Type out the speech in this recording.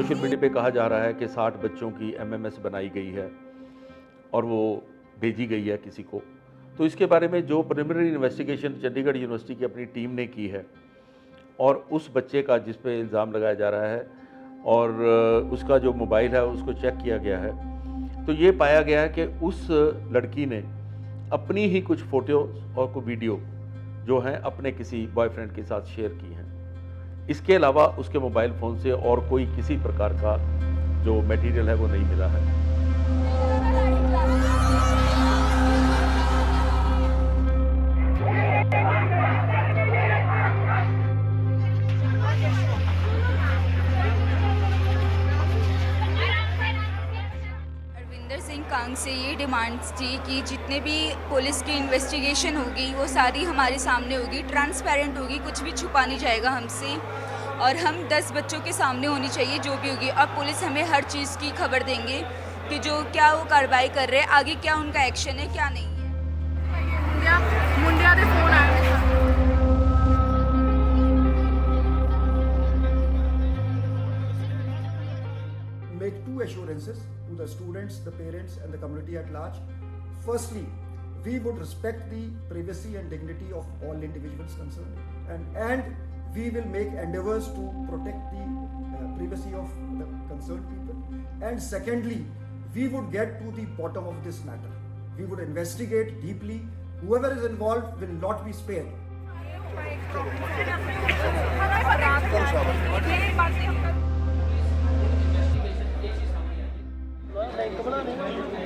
Social media पे कहा जा रहा है कि 60 बच्चों की एमएमएस बनाई गई है और वो भेजी गई है किसी को। तो इसके बारे में जो प्रिलिमिनरी इन्वेस्टिगेशन चंडीगढ़ यूनिवर्सिटी की अपनी टीम ने की है और उस बच्चे का जिस पे इल्ज़ाम लगाया जा रहा है और उसका जो मोबाइल है उसको चेक किया गया है, तो ये पाया गया है कि उस लड़की ने अपनी ही कुछ फ़ोटो और कोई वीडियो जो हैं अपने किसी बॉयफ्रेंड के साथ शेयर की हैं। इसके अलावा उसके मोबाइल फ़ोन से और कोई किसी प्रकार का जो मटेरियल है वो नहीं मिला है। हरविंदर सिंह कांग से ये डिमांड्स थी कि जितने भी पुलिस की इन्वेस्टिगेशन होगी वो सारी हमारे सामने होगी, ट्रांसपेरेंट होगी, कुछ भी छुपा नहीं जाएगा हमसे और हम 10 बच्चों के सामने होनी चाहिए जो भी होगी। और पुलिस हमें हर चीज़ की खबर देंगे कि जो क्या वो कार्रवाई कर रहे हैं, आगे क्या उनका एक्शन है क्या नहीं है। मुंडिया दे फोन आए हुए सन। Make two assurances to the students, the parents and the community at large. Firstly, we would respect the privacy and dignity of all individuals concerned and we will make endeavors to protect the privacy of the concerned people. And secondly, we would get to the bottom of this matter. We would investigate deeply. Whoever is involved will not be spared. नहीं